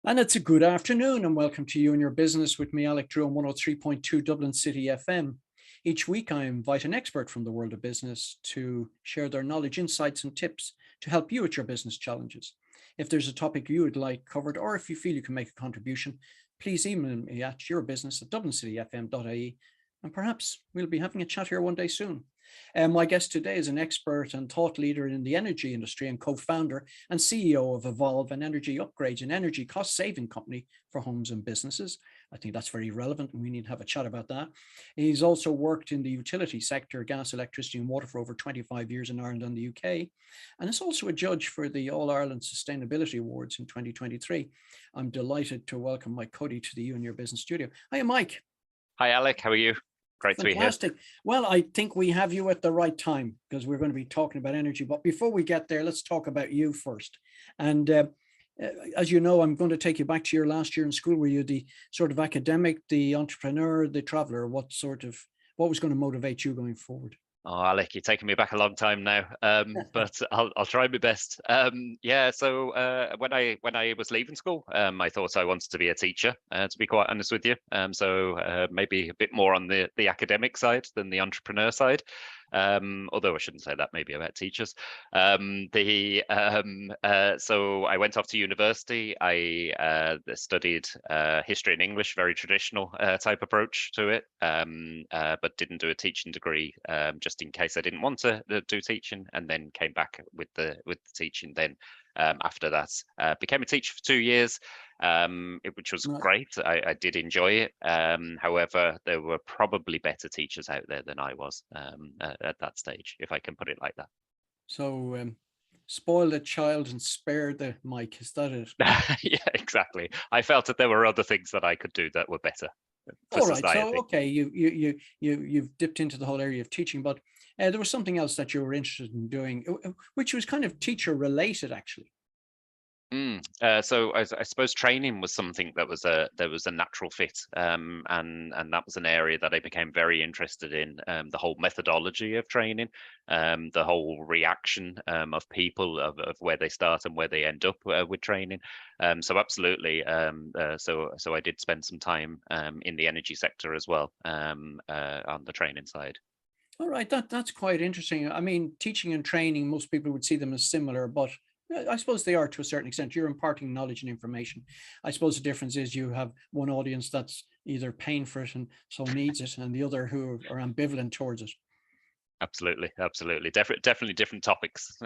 And it's a good afternoon and welcome to You and Your Business with me, Alec, on 103.2 Dublin City FM. Each week, I invite an expert from the world of business to share their knowledge, insights, and tips to help you with your business challenges. If there's a topic you would like covered, or if you feel you can make a contribution, please email me at yourbusiness@dublincityfm.ie, and perhaps we'll be having a chat here one day soon. My guest today is an expert and thought leader in the energy industry and co-founder and CEO of e-volv, an energy upgrades and energy cost saving company for homes and businesses. I think that's very relevant and we need to have a chat about that. He's also worked in the utility sector, gas, electricity and water for over 25 years in Ireland and the UK, and is also a judge for the All Ireland Sustainability Awards in 2023. I'm delighted to welcome Mike Cody to the You and Your Business studio. Hiya, Mike. Hi, Alec. How are you? Great to be here. Fantastic. Well, I think we have you at the right time because we're going to be talking about energy. But before we get there, let's talk about you first. And as you know, I'm going to take you back to your last year in school. Were you the sort of academic, the entrepreneur, the traveler? What was going to motivate you going forward? Oh, Alec, you're taking me back a long time now, but I'll try my best. Yeah, so when I was leaving school, I thought I wanted to be a teacher, to be quite honest with you. So maybe a bit more on the academic side than the entrepreneur side. Although I shouldn't say that maybe about teachers. So I went off to university. I studied history and English, very traditional type approach to it, but didn't do a teaching degree just in case I didn't want to do teaching, and then came back with the teaching then. After that, became a teacher for 2 years, which was great. I did enjoy it. However, there were probably better teachers out there than I was at that stage, if I can put it like that. So spoil the child and spare the mic. Is that it? Yeah, exactly. I felt that there were other things that I could do that were better for All right. society. So okay, you've dipped into the whole area of teaching, but there was something else that you were interested in doing, which was kind of teacher related, actually. So I suppose training was something that was a natural fit, and that was an area that I became very interested in. The whole methodology of training, the whole reaction of people of where they start and where they end up with training. So absolutely. So I did spend some time in the energy sector as well, on the training side. All right, that's quite interesting. I mean, teaching and training, most people would see them as similar, but I suppose they are to a certain extent. You're imparting knowledge and information. I suppose the difference is you have one audience that's either paying for it and so needs it, and the other who are ambivalent towards it. Absolutely, definitely different topics.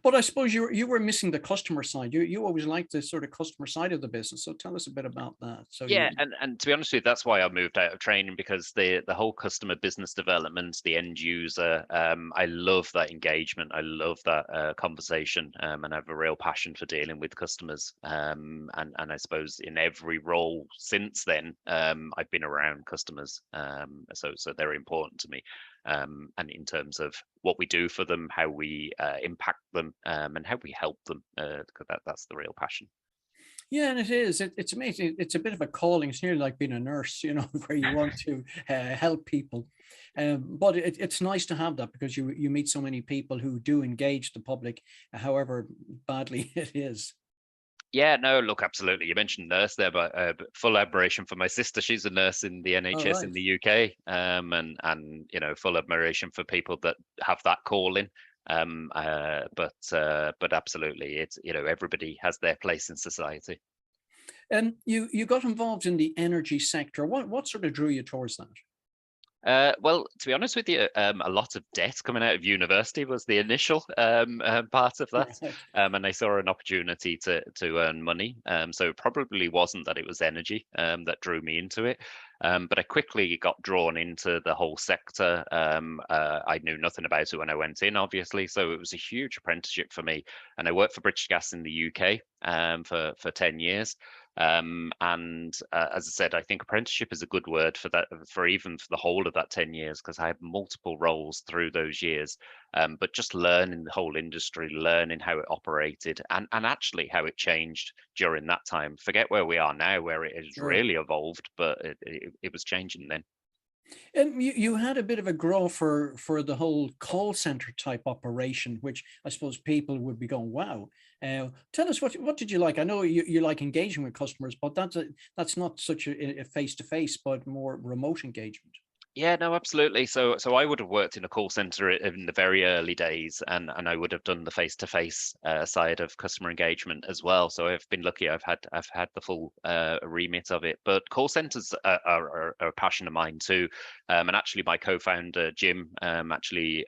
But I suppose you were missing the customer side. You always liked the sort of customer side of the business. So tell us a bit about that. So Yeah, and to be honest with you, that's why I moved out of training, because the whole customer business development, the end user, I love that engagement. I love that conversation, and I have a real passion for dealing with customers. And I suppose in every role since then, I've been around customers, so they're important to me. And in terms of what we do for them, how we impact them, and how we help them, because that's the real passion. yeah, and it is. It's amazing. It's a bit of a calling. It's nearly like being a nurse, where you want to help people. But it's nice to have that because you meet so many people who do engage the public, however badly it is. Yeah, no, look, absolutely. You mentioned nurse there, but full admiration for my sister. She's a nurse in the All NHS in right. the UK, and full admiration for people that have that calling. But absolutely, it's everybody has their place in society. And you got involved in the energy sector. What sort of drew you towards that? Well, to be honest with you, a lot of debt coming out of university was the initial part of that, Right. and I saw an opportunity to earn money. So it probably wasn't that it was energy that drew me into it, but I quickly got drawn into the whole sector. I knew nothing about it when I went in, obviously, so it was a huge apprenticeship for me. And I worked for British Gas in the UK for 10 years. And as I said, I think apprenticeship is a good word for that, for even for the whole of that 10 years, because I had multiple roles through those years. But just learning the whole industry, learning how it operated, and actually how it changed during that time. Forget where we are now, where it has Sure. really evolved, but it was changing then. And you had a bit of a grow for the whole call center type operation, which I suppose people would be going, wow. Tell us what did you like? I know you like engaging with customers, but that's not such a face to face, but more remote engagement. Yeah, no, absolutely. So I would have worked in a call center in the very early days, and I would have done the face-to-face side of customer engagement as well. So I've been lucky. I've had the full remit of it. But call centers are a passion of mine too. And actually, my co-founder Jim actually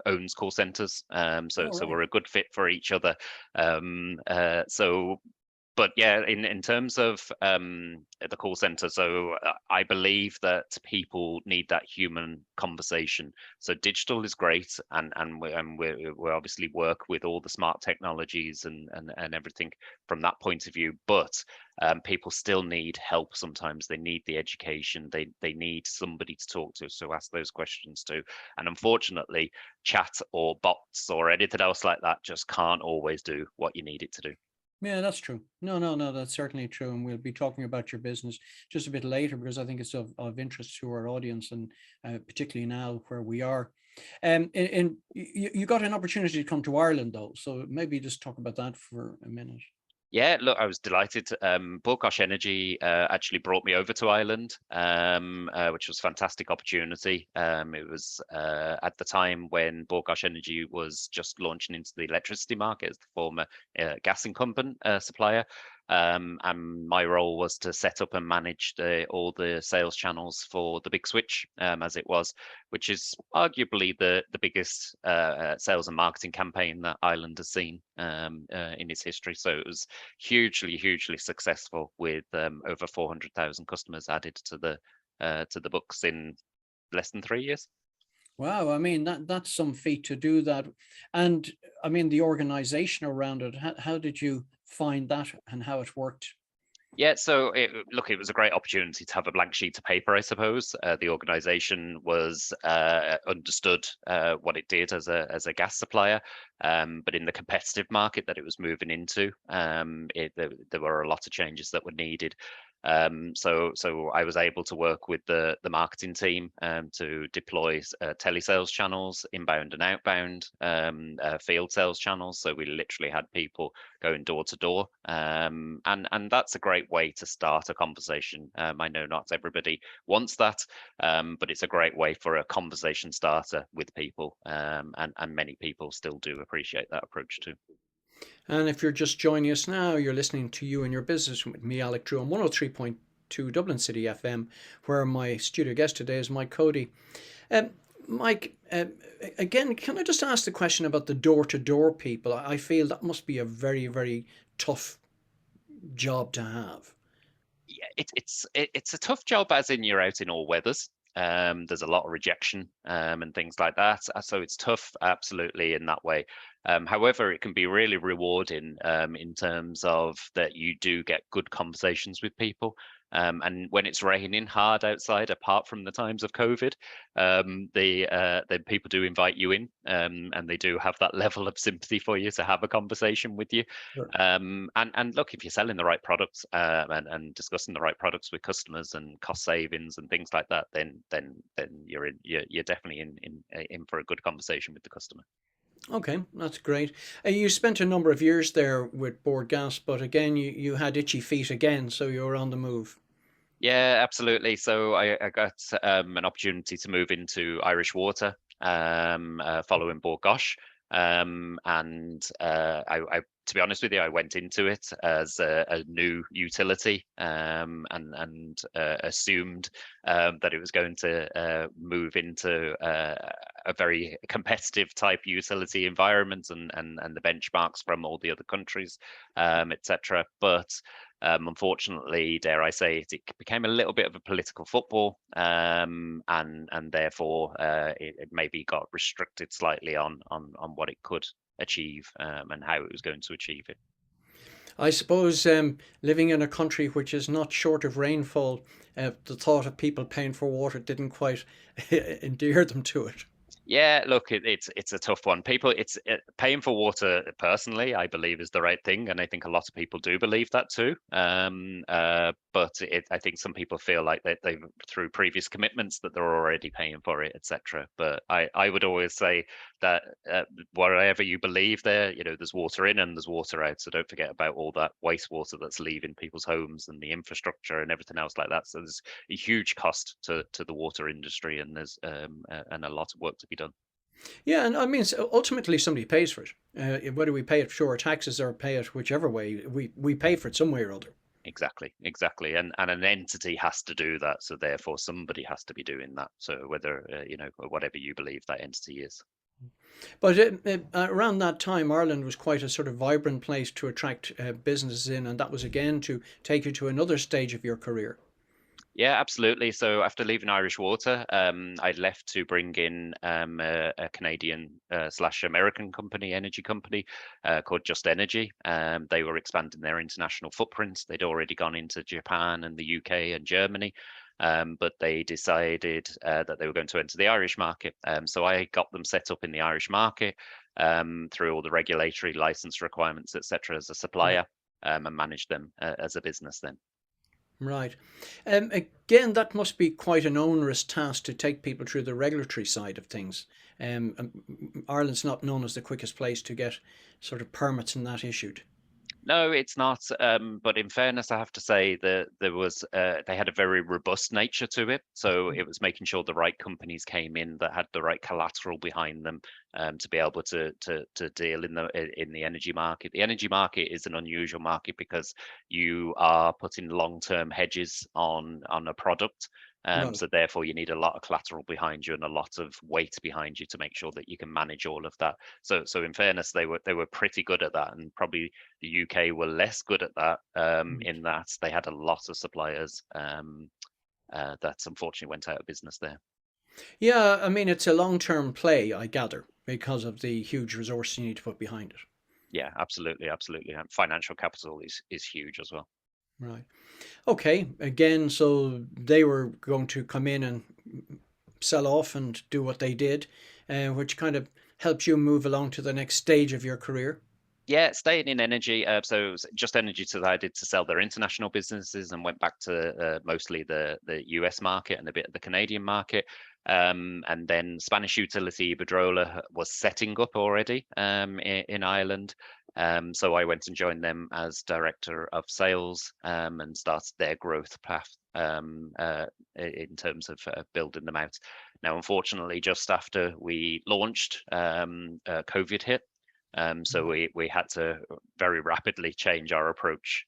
owns call centers. So All right. we're a good fit for each other. So but yeah, in terms of the call center, so I believe that people need that human conversation. So digital is great, and we obviously work with all the smart technologies and everything from that point of view. But people still need help. Sometimes they need the education. They need somebody to talk to ask those questions to. And unfortunately, chat or bots or anything else like that just can't always do what you need it to do. Yeah, that's true. No, no, no, that's certainly true. And we'll be talking about your business just a bit later because I think it's of interest to our audience and particularly now where we are. And you got an opportunity to come to Ireland though, so maybe just talk about that for a minute. Yeah, look, I was delighted. Bogos Energy actually brought me over to Ireland, which was a fantastic opportunity. It was at the time when Bogos Energy was just launching into the electricity market as the former gas incumbent supplier. And my role was to set up and manage all the sales channels for the Big Switch, as it was, which is arguably the biggest sales and marketing campaign that Ireland has seen in its history. So it was hugely successful with over 400,000 customers added to the books in less than 3 years. Wow, I mean that's some feat to do that. And I mean the organization around it, how did you find that and how it worked? Yeah, so look, it was a great opportunity to have a blank sheet of paper, I suppose. The organisation was understood what it did as a gas supplier, but in the competitive market that it was moving into, there were a lot of changes that were needed. So I was able to work with the marketing team to deploy telesales channels, inbound and outbound, field sales channels. So we literally had people going door to door, and that's a great way to start a conversation. I know not everybody wants that, but it's a great way for a conversation starter with people, and many people still do appreciate that approach too. And if you're just joining us now, you're listening to You and Your Business with me, Alec Drew, on 103.2 Dublin City FM, where my studio guest today is Mike Cody. Um, Mike, again, can I just ask the question about the door to door people? I feel that must be a very tough job to have. Yeah, it's a tough job, as in you're out in all weathers. There's a lot of rejection and things like that, so it's tough, absolutely, in that way. However, it can be really rewarding in terms of that you do get good conversations with people. And when it's raining hard outside, apart from the times of COVID, then people do invite you in, and they do have that level of sympathy for you to have a conversation with you. Sure. And look, if you're selling the right products and discussing the right products with customers and cost savings and things like that, then you're definitely in for a good conversation with the customer. Okay, that's great. You spent a number of years there with Board Gas, but again, you had itchy feet again, so you were on the move. Yeah, absolutely. So I got an opportunity to move into Irish Water following Bord Gosh. And to be honest with you, I went into it as a new utility, and assumed that it was going to move into a very competitive type utility environment and the benchmarks from all the other countries, etc. But unfortunately, dare I say it, it became a little bit of a political football, and therefore it maybe got restricted slightly on what it could achieve, and how it was going to achieve it. I suppose living in a country which is not short of rainfall, the thought of people paying for water didn't quite endear them to it. Yeah, look, it's a tough one. Paying for water personally, I believe is the right thing, and I think a lot of people do believe that too. But I think some people feel like they've through previous commitments that they're already paying for it, etc. But I would always say that whatever you believe there, there's water in and there's water out. So don't forget about all that wastewater that's leaving people's homes and the infrastructure and everything else like that. So there's a huge cost to the water industry, and there's and a lot of work to be done. Yeah, and I mean, ultimately somebody pays for it. Whether we pay it through our taxes or pay it whichever way, we pay for it some way or other. Exactly. And an entity has to do that. So therefore somebody has to be doing that. So whether, whatever you believe that entity is. But around that time, Ireland was quite a sort of vibrant place to attract businesses in, and that was again to take you to another stage of your career. Yeah, absolutely. So after leaving Irish Water, I left to bring in a Canadian slash American company, energy company called Just Energy. They were expanding their international footprint. They'd already gone into Japan and the UK and Germany, but they decided that they were going to enter the Irish market. So I got them set up in the Irish market through all the regulatory license requirements, etc., as a Right. supplier, and managed them as a business then. Right. Again, that must be quite an onerous task to take people through the regulatory side of things. Ireland's not known as the quickest place to get sort of permits and that issued. No, it's not. But in fairness, I have to say that they had a very robust nature to it. So it was making sure the right companies came in that had the right collateral behind them to be able to deal in the energy market. The energy market is an unusual market because you are putting long-term hedges on a product. Right. So therefore, you need a lot of collateral behind you and a lot of weight behind you to make sure that you can manage all of that. So in fairness, they were pretty good at that, and probably the UK were less good at that in that they had a lot of suppliers that unfortunately went out of business there. Yeah, I mean, it's a long-term play, I gather, because of the huge resource you need to put behind it. Yeah, absolutely. And financial capital is huge as well. Right. Okay. Again, so they were going to come in and sell off and do what they did, which kind of helps you move along to the next stage of your career. Yeah, staying in energy. So it was Just Energy decided to sell their international businesses and went back to mostly the US market and a bit of the Canadian market. And then Spanish utility Iberdrola was setting up already in Ireland. So I went and joined them as director of sales and started their growth path in terms of building them out. Now, unfortunately, just after we launched, COVID hit. So we had to very rapidly change our approach,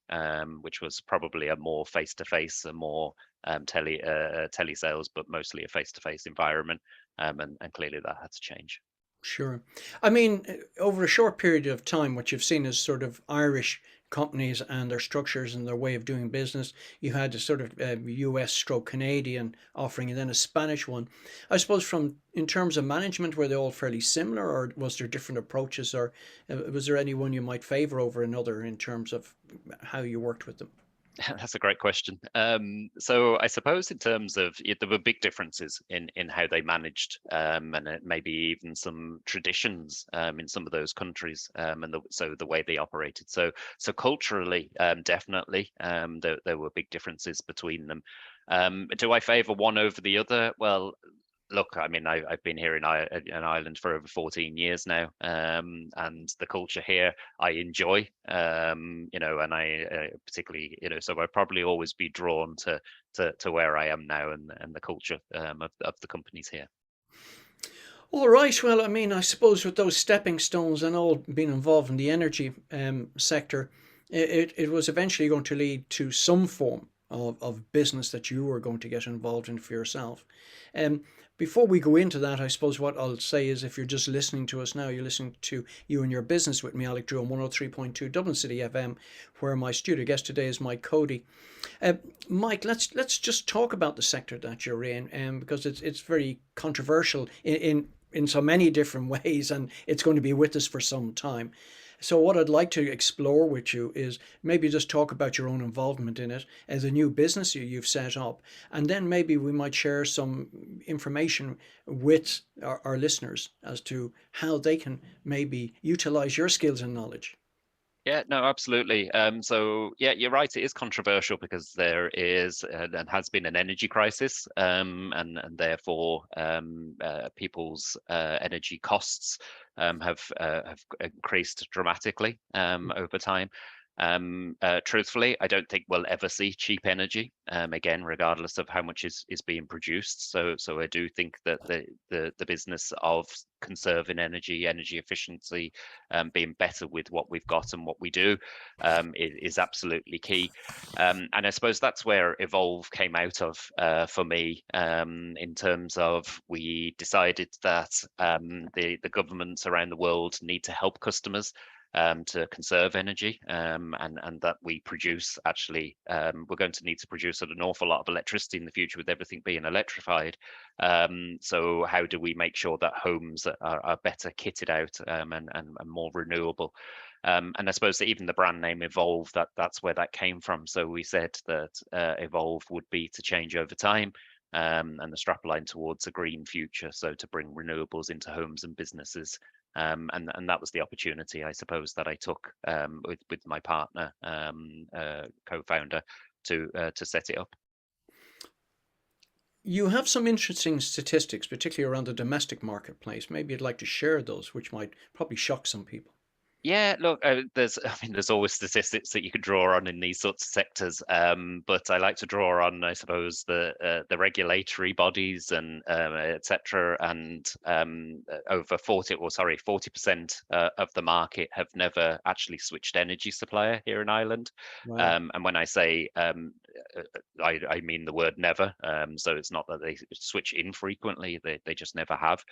which was probably a more face-to-face, a more telesales, but mostly a face-to-face environment. And clearly that had to change. Sure. I mean, over a short period of time, what you've seen is sort of Irish companies and their structures and their way of doing business. You had a sort of US stroke Canadian offering and then a Spanish one. I suppose from in terms of management, were they all fairly similar or was there different approaches or was there any one you might favor over another in terms of how you worked with them? That's a great question. So I suppose in terms of there were big differences in how they managed, and maybe even some traditions in some of those countries, and so the way they operated. So culturally, definitely, there were big differences between them. Do I favour one over the other? Well, look, I mean, I've been here in Ireland for over 14 years now, and the culture here I enjoy, and I particularly, so I'd probably always be drawn to where I am now and the culture of the companies here. All right. Well, I mean, I suppose with those stepping stones and all being involved in the energy sector, it was eventually going to lead to some form of business that you were going to get involved in for yourself. Um, Before we go into that, I suppose what I'll say is if you're just listening to us now, you're listening to You and Your Business with me, Alec Drew, on 103.2 Dublin City FM, where my studio guest today is Mike Cody. Uh, Mike, let's just talk about the sector that you're in, because it's very controversial in so many different ways, and it's going to be with us for some time. So what I'd like to explore with you is maybe just talk about your own involvement in it as a new business you've set up, and then maybe we might share some information with our listeners as to how they can maybe utilize your skills and knowledge. Yeah, no, absolutely. So yeah, you're right. It is controversial because there is and has been an energy crisis, and therefore people's energy costs have increased dramatically over time. Truthfully, I don't think we'll ever see cheap energy again, regardless of how much is being produced. So I do think that the business of conserving energy, energy efficiency, being better with what we've got and what we do is absolutely key. And I suppose that's where e-volv came out of for me, in terms of we decided that the governments around the world need to help customers to conserve energy, and that we produce actually, we're going to need to produce an awful lot of electricity in the future with everything being electrified. So how do we make sure that homes are better kitted out, and more renewable? And I suppose that even the brand name e-volv, that's where that came from. So we said that e-volv would be to change over time, and the strapline towards a green future. So to bring renewables into homes and businesses. And that was the opportunity, I suppose, that I took with my partner, co-founder, to set it up. You have some interesting statistics, particularly around the domestic marketplace. Maybe you'd like to share those, which might probably shock some people. Yeah, look, I mean, there's always statistics that you could draw on in these sorts of sectors, but I like to draw on, I suppose, the regulatory bodies and etc. And over 40% of the market have never actually switched energy supplier here in Ireland. Wow. And when I say I mean the word never. So it's not that they switch infrequently; they just never have,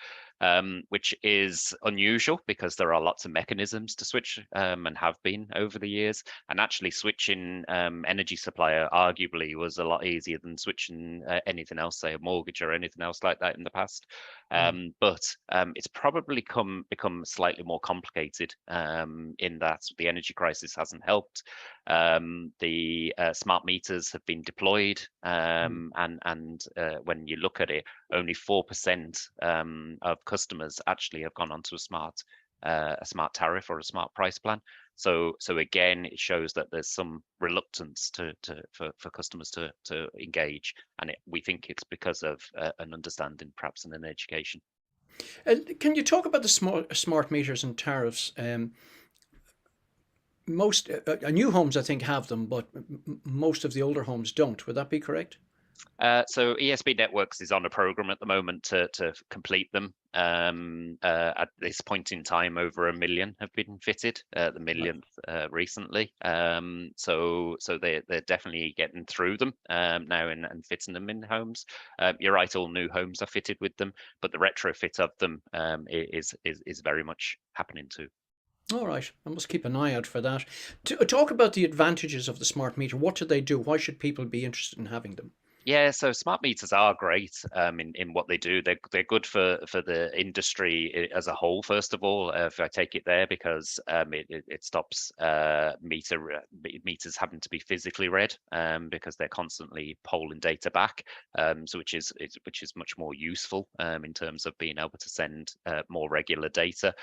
which is unusual because there are lots of mechanisms to switch, and have been over the years. And actually, switching energy supplier arguably was a lot easier than switching anything else, say a mortgage or anything else like that in the past. Mm. But it's probably become slightly more complicated, in that the energy crisis hasn't helped. The smart meters have been deployed, Mm. and when you look at it, only 4% of customers actually have gone onto a smart tariff or a smart price plan. So again, it shows that there's some reluctance for customers to engage, and we think it's because of an understanding, perhaps, in an education. Can you talk about the smart meters and tariffs? Most new homes, I think, have them, but most of the older homes don't. Would that be correct? So ESB Networks is on a program at the moment to complete them. At this point in time, over 1 million have been fitted, the Right. millionth recently. So they're definitely getting through them now, and fitting them in homes. You're right, all new homes are fitted with them, but the retrofit of them is very much happening too. All right. I must keep an eye out for that. Talk about the advantages of the smart meter. What do they do? Why should people be interested in having them? Yeah, so smart meters are great, in what they do. They're good for the industry as a whole. First of all, if I take it there, because it stops meters having to be physically read, because they're constantly polling data back, so which is much more useful, in terms of being able to send more regular data.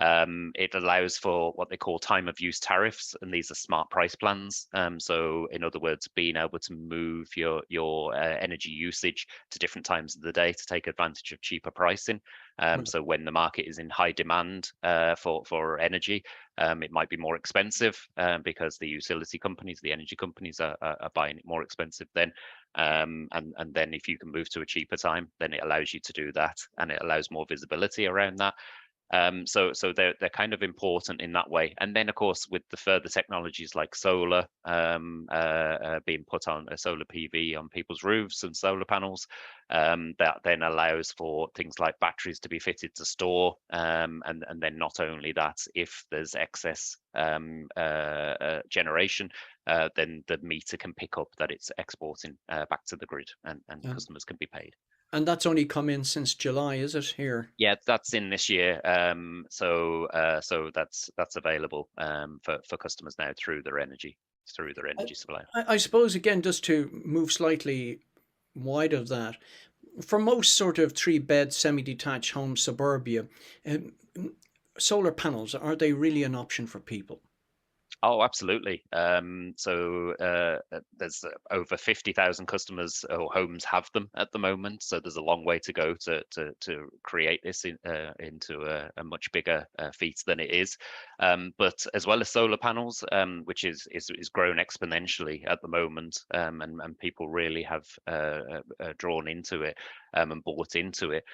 It allows for what they call time of use tariffs, and these are smart price plans. So in other words, being able to move your energy usage to different times of the day to take advantage of cheaper pricing. Right. So when the market is in high demand for energy, it might be more expensive, because the utility companies, the energy companies are buying it more expensive then. And then if you can move to a cheaper time, then it allows you to do that, and it allows more visibility around that. So they're kind of important in that way. And then of course with the further technologies like solar, being put on a solar PV on people's roofs and solar panels, that then allows for things like batteries to be fitted to store, and then not only that, if there's excess generation, then the meter can pick up that it's exporting back to the grid, and Um, customers can be paid. And that's only come in since July, is it here? Yeah, that's in this year. So that's available for customers now through their I, energy supply. I suppose, again, just to move slightly wide of that, for most sort of three-bed semi-detached homes, suburbia, um, solar panels, are they really an option for people? Oh, absolutely. There's over 50,000 customers or homes have them at the moment. So there's a long way to go to create this into a much bigger feat than it is. But as well as solar panels, which is grown exponentially at the moment, and people really have drawn into it and bought into it,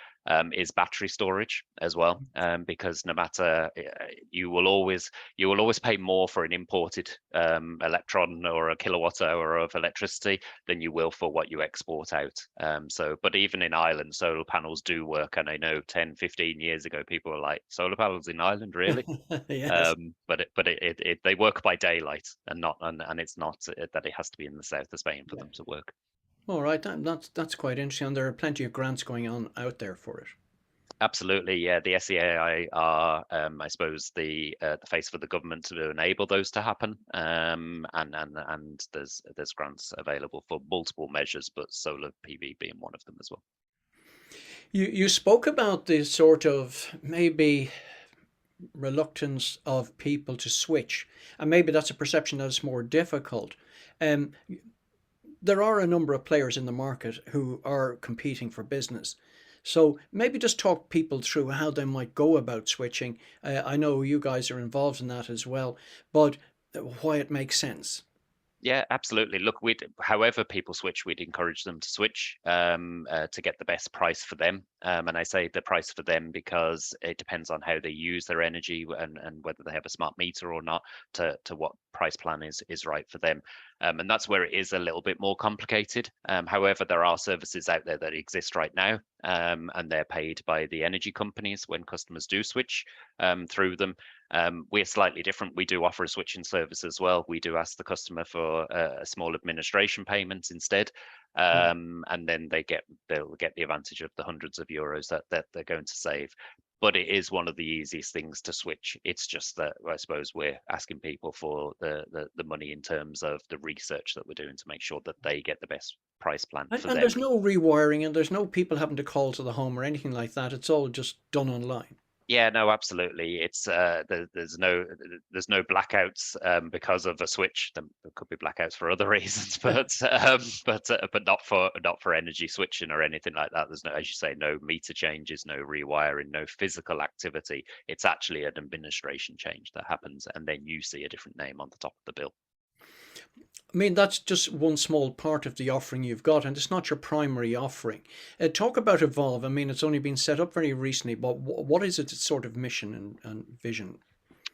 is battery storage as well. Because no matter you will always pay more for an imported electron or a kilowatt hour of electricity than you will for what you export out. But even in Ireland, solar panels do work. And I know 10, 15 years ago, people were like, solar panels in Ireland, really? Yes. They work by daylight and it's not that it has to be in the south of Spain for Yeah. them to work. All right, that's quite interesting. And there are plenty of grants going on out there for it. Absolutely, yeah. The SEAI are, I suppose, the face for the government to enable those to happen. And there's grants available for multiple measures, but solar PV being one of them as well. You spoke about the sort of maybe reluctance of people to switch, and maybe that's a perception that it's more difficult. Um, there are a number of players in the market who are competing for business. So maybe just talk people through how they might go about switching. I know you guys are involved in that as well, but why it makes sense. Yeah, absolutely. Look, however people switch, we'd encourage them to switch to get the best price for them. And I say the price for them because it depends on how they use their energy and whether they have a smart meter or not to what price plan is right for them. And that's where it is a little bit more complicated. However, there are services out there that exist right now, and they're paid by the energy companies when customers do switch through them. We're slightly different. We do offer a switching service as well. We do ask the customer for a small administration payment instead, Right. and then they'll get the advantage of the hundreds of euros that they're going to save. But it is one of the easiest things to switch. It's just that I suppose we're asking people for the money in terms of the research that we're doing to make sure that they get the best price plan for And them. there's no rewiring and there's no people having to call to the home or anything like that. It's all just done online. Yeah, no, absolutely. It's there's no blackouts because of a switch. There could be blackouts for other reasons, but not for energy switching or anything like that. There's no, as you say, no meter changes, no rewiring, no physical activity. It's actually an administration change that happens, and then you see a different name on the top of the bill. I mean, that's just one small part of the offering you've got, and it's not your primary offering. Talk about e-volv. I mean, it's only been set up very recently, but what is its sort of mission and vision?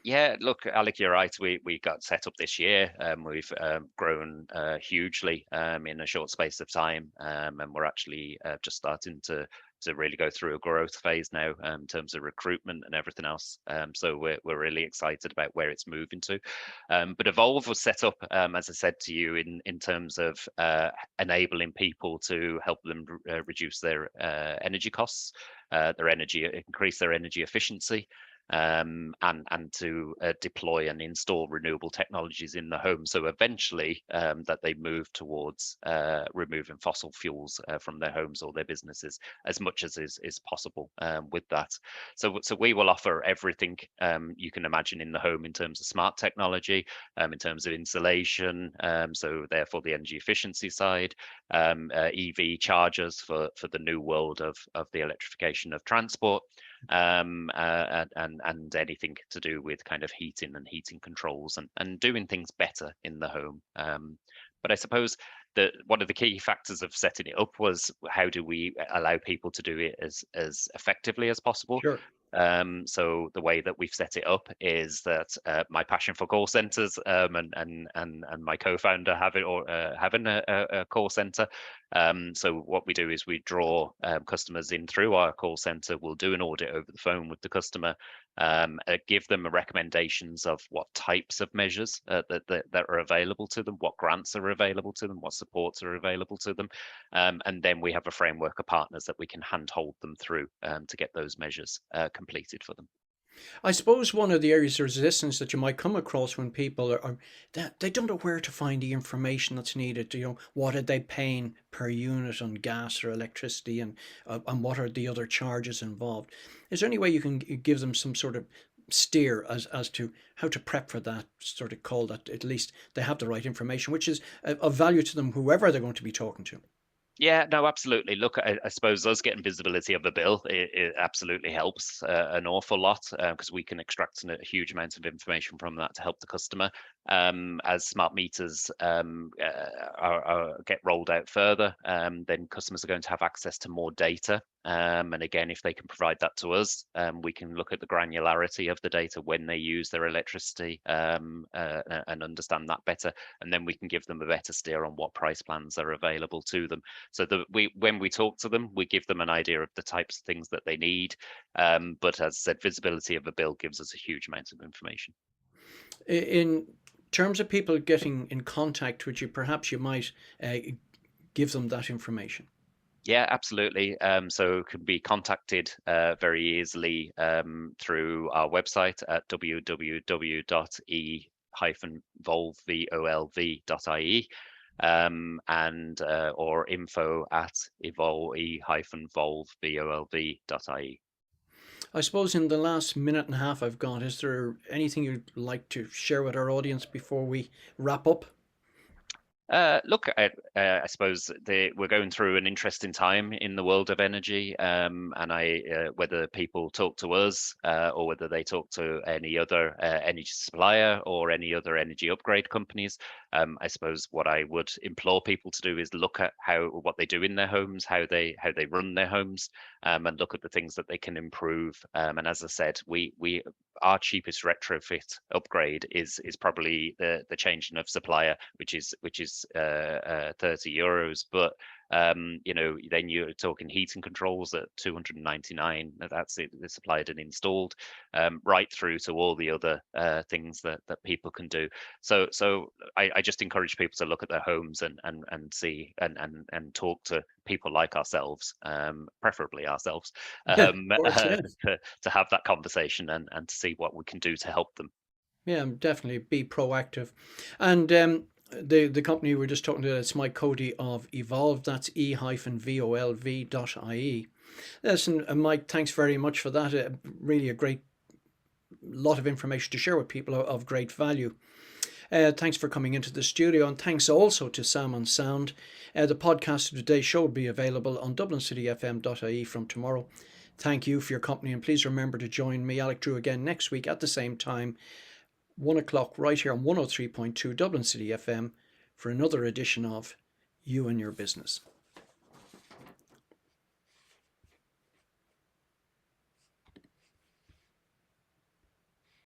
Yeah, look, Alec, you're right. We got set up this year. We've grown hugely in a short space of time, and we're actually just starting to really go through a growth phase now in terms of recruitment and everything else. So we're really excited about where it's moving to. But e-volv was set up, as I said to you, in terms of enabling people to help them reduce their energy costs, increase their energy efficiency, and to deploy and install renewable technologies in the home. So eventually, that they move towards removing fossil fuels from their homes or their businesses as much as is possible with that. So we will offer everything you can imagine in the home in terms of smart technology, in terms of insulation. So therefore, the energy efficiency side, EV chargers for the new world of the electrification of transport, and anything to do with kind of heating and heating controls and doing things better in the home. But I suppose that one of the key factors of setting it up was how do we allow people to do it as effectively as possible. Sure. So the way that we've set it up is that my passion for call centers, and my co-founder having a call center. So what we do is we draw customers in through our call center. We'll do an audit over the phone with the customer, give them recommendations of what types of measures that are available to them, what grants are available to them, what supports are available to them. And then we have a framework of partners that we can handhold them through to get those measures completed for them. I suppose one of the areas of resistance that you might come across when people are they don't know where to find the information that's needed. What are they paying per unit on gas or electricity, and what are the other charges involved? Is there any way you can give them some sort of steer as to how to prep for that sort of call, that at least they have the right information, which is of value to them, whoever they're going to be talking to? Yeah, no, absolutely. Look, I suppose us getting visibility of the bill, it absolutely helps an awful lot because we can extract a huge amount of information from that to help the customer. As smart meters get rolled out further, then customers are going to have access to more data. And again, if they can provide that to us, we can look at the granularity of the data when they use their electricity and understand that better. And then we can give them a better steer on what price plans are available to them. So when we talk to them, we give them an idea of the types of things that they need. But as I said, visibility of a bill gives us a huge amount of information. In terms of people getting in contact with you, perhaps you might give them that information. Yeah, absolutely. So it can be contacted very easily through our website at www.e-volv.ie. And or info@e-volv.ie. I suppose in the last minute and a half I've got, is there anything you'd like to share with our audience before we wrap up? Look, I suppose we're going through an interesting time in the world of energy, and whether people talk to us or whether they talk to any other energy supplier or any other energy upgrade companies, I suppose what I would implore people to do is look at what they do in their homes, how they run their homes, and look at the things that they can improve. And as I said, our cheapest retrofit upgrade is probably the changing of supplier, which is 30 euros. But then you're talking heating controls at 299. That's it, they're supplied and installed, right through to all the other things that people can do. So I just encourage people to look at their homes and see and talk to people like ourselves, preferably ourselves, Yeah, of course, yeah. to have that conversation and to see what we can do to help them. Yeah, definitely be proactive. And the company we're just talking to, it's Mike Cody of e-volv. That's e-volv.ie. Listen, Mike, thanks very much for that. Really a great lot of information to share with people of great value. Thanks for coming into the studio, and thanks also to Sam on Sound. The podcast of today's show will be available on dublincityfm.ie from tomorrow. Thank you for your company, and please remember to join me, Alec Drew, again next week at the same time, 1 o'clock, right here on 103.2 Dublin City FM, for another edition of You and Your Business.